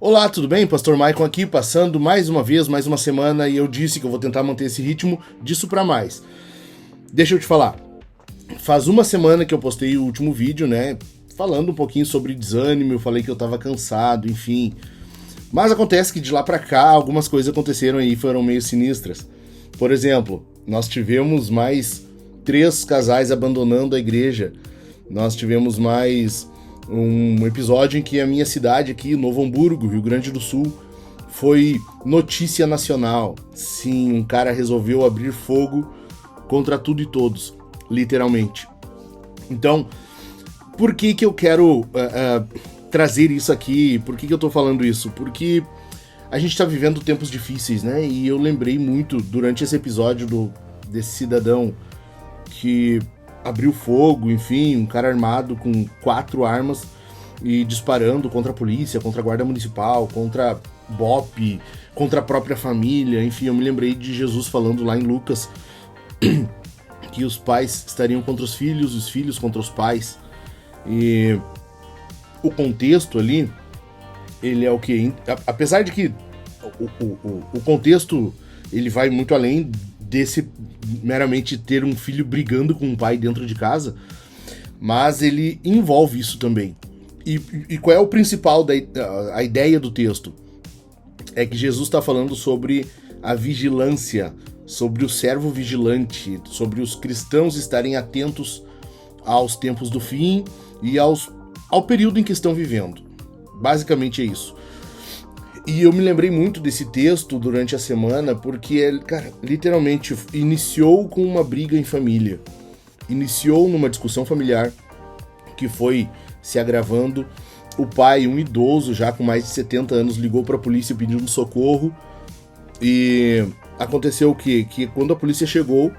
Olá, tudo bem? Pastor Maicon aqui, passando mais uma vez, mais uma semana, e eu disse que eu vou tentar manter esse ritmo disso pra mais. Deixa eu te falar, faz uma semana que eu postei o último vídeo, né, falando um pouquinho sobre desânimo, eu falei que eu tava cansado, enfim. Mas acontece que de lá pra cá, algumas coisas aconteceram aí e foram meio sinistras. Por exemplo, nós tivemos mais 3 casais abandonando a igreja, nós tivemos mais um episódio em que a minha cidade aqui, Novo Hamburgo, Rio Grande do Sul, foi notícia nacional. Sim, um cara resolveu abrir fogo contra tudo e todos, literalmente. Então, por que eu quero trazer isso aqui? Por que eu tô falando isso? Porque a gente tá vivendo tempos difíceis, né? E eu lembrei muito, durante esse episódio desse cidadão que abriu fogo, enfim, um cara armado com 4 armas e disparando contra a polícia, contra a guarda municipal, contra BOP, contra a própria família, enfim, eu me lembrei de Jesus falando lá em Lucas que os pais estariam contra os filhos contra os pais, e o contexto ali, ele é o que, apesar de que o contexto, ele vai muito além desse meramente ter um filho brigando com um pai dentro de casa, mas ele envolve isso também. E qual é o principal a ideia do texto? É que Jesus está falando sobre a vigilância, sobre o servo vigilante, sobre os cristãos estarem atentos aos tempos do fim e ao período em que estão vivendo. Basicamente é isso. E eu me lembrei muito desse texto durante a semana porque, cara, literalmente iniciou com uma briga em família. Iniciou numa discussão familiar que foi se agravando. O pai, um idoso já com mais de 70 anos, ligou para a polícia pedindo socorro. E aconteceu o quê? Que quando a polícia chegou,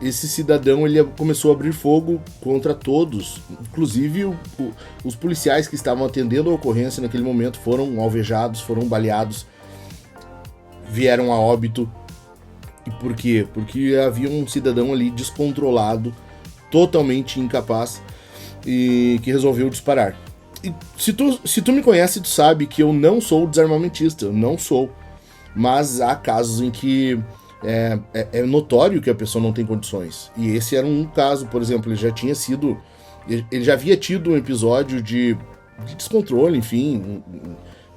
esse cidadão ele começou a abrir fogo contra todos. Inclusive os policiais que estavam atendendo a ocorrência naquele momento foram alvejados, foram baleados, vieram a óbito. E por quê? Porque havia um cidadão ali descontrolado, totalmente incapaz, e que resolveu disparar. E se tu me conhece, tu sabe que eu não sou desarmamentista, eu não sou. Mas há casos em que é notório que a pessoa não tem condições. E esse era um caso, por exemplo, ele já havia tido um episódio de descontrole, enfim,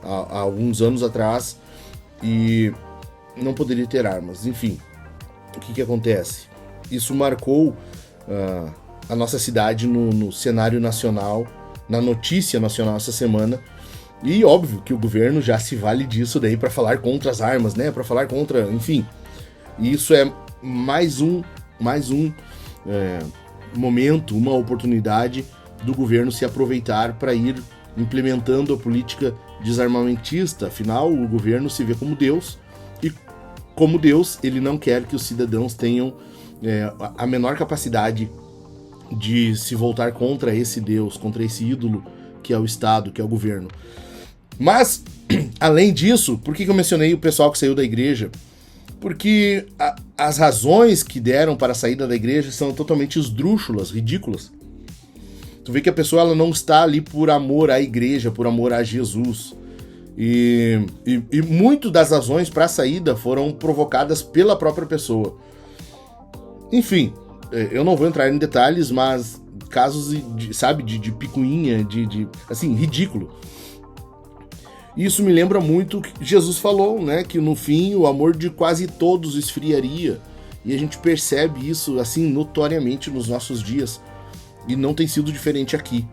há alguns anos atrás, e não poderia ter armas. Enfim, o que acontece? Isso marcou a nossa cidade no cenário nacional, na notícia nacional essa semana. E óbvio que o governo já se vale disso daí para falar contra as armas, né? Para falar contra, enfim. E isso é mais um momento, uma oportunidade do governo se aproveitar para ir implementando a política desarmamentista. Afinal, o governo se vê como Deus, e como Deus, ele não quer que os cidadãos tenham a menor capacidade de se voltar contra esse Deus, contra esse ídolo que é o Estado, que é o governo. Mas, além disso, por que eu mencionei o pessoal que saiu da igreja? Porque as razões que deram para a saída da igreja são totalmente esdrúxulas, ridículas. Tu vê que a pessoa ela não está ali por amor à igreja, por amor a Jesus. E muito das razões para a saída foram provocadas pela própria pessoa. Enfim, eu não vou entrar em detalhes, mas casos de picuinha, assim, ridículo. Isso me lembra muito o que Jesus falou, né? Que no fim o amor de quase todos esfriaria. E a gente percebe isso, assim, notoriamente nos nossos dias. E não tem sido diferente aqui.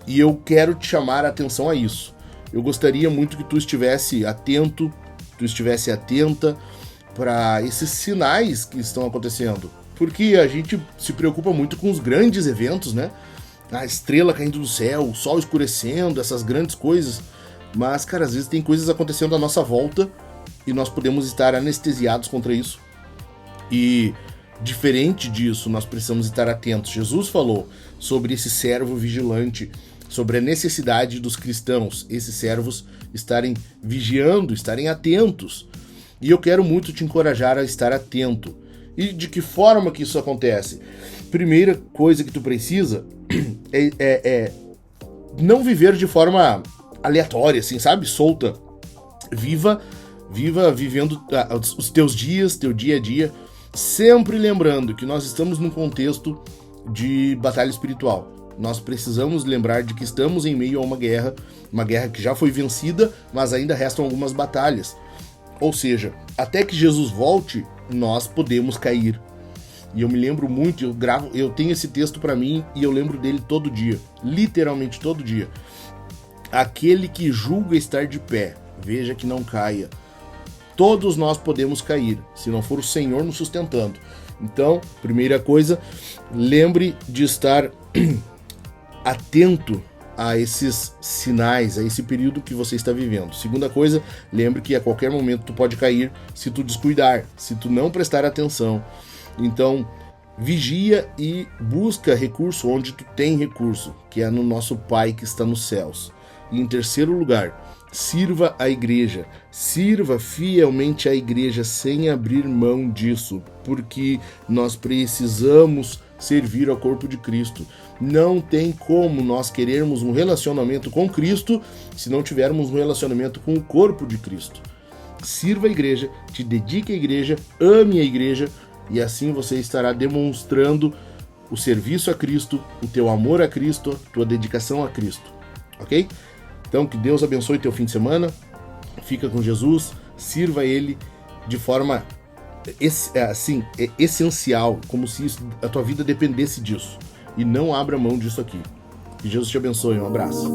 E eu quero te chamar a atenção a isso. Eu gostaria muito que tu estivesse atento, tu estivesse atenta para esses sinais que estão acontecendo. Porque a gente se preocupa muito com os grandes eventos, né? A estrela caindo do céu, o sol escurecendo, essas grandes coisas. Mas, cara, às vezes tem coisas acontecendo à nossa volta e nós podemos estar anestesiados contra isso. E, diferente disso, nós precisamos estar atentos. Jesus falou sobre esse servo vigilante, sobre a necessidade dos cristãos, esses servos, estarem vigiando, estarem atentos. E eu quero muito te encorajar a estar atento. E de que forma que isso acontece? Primeira coisa que tu precisa é não viver de forma aleatória, assim, sabe? Solta. Viva vivendo os teus dias, teu dia a dia, sempre lembrando que nós estamos num contexto de batalha espiritual. Nós precisamos lembrar de que estamos em meio a uma guerra que já foi vencida, mas ainda restam algumas batalhas. Ou seja, até que Jesus volte, nós podemos cair. E eu me lembro muito, eu tenho esse texto para mim e eu lembro dele todo dia, literalmente todo dia. Aquele que julga estar de pé, veja que não caia. Todos nós podemos cair, se não for o Senhor nos sustentando. Então, primeira coisa, lembre de estar atento a esses sinais, a esse período que você está vivendo. Segunda coisa, lembre que a qualquer momento tu pode cair se tu descuidar, se tu não prestar atenção. Então, vigia e busca recurso onde tu tem recurso, que é no nosso Pai que está nos céus. E em terceiro lugar, sirva a igreja, sirva fielmente a igreja sem abrir mão disso, porque nós precisamos servir ao corpo de Cristo. Não tem como nós querermos um relacionamento com Cristo se não tivermos um relacionamento com o corpo de Cristo. Sirva a igreja, te dedique à igreja, ame a igreja, e assim você estará demonstrando o serviço a Cristo, o teu amor a Cristo, a tua dedicação a Cristo, ok? Então, que Deus abençoe teu fim de semana, fica com Jesus, sirva a Ele de forma essencial, como se a tua vida dependesse disso, e não abra mão disso aqui. Que Jesus te abençoe, um abraço.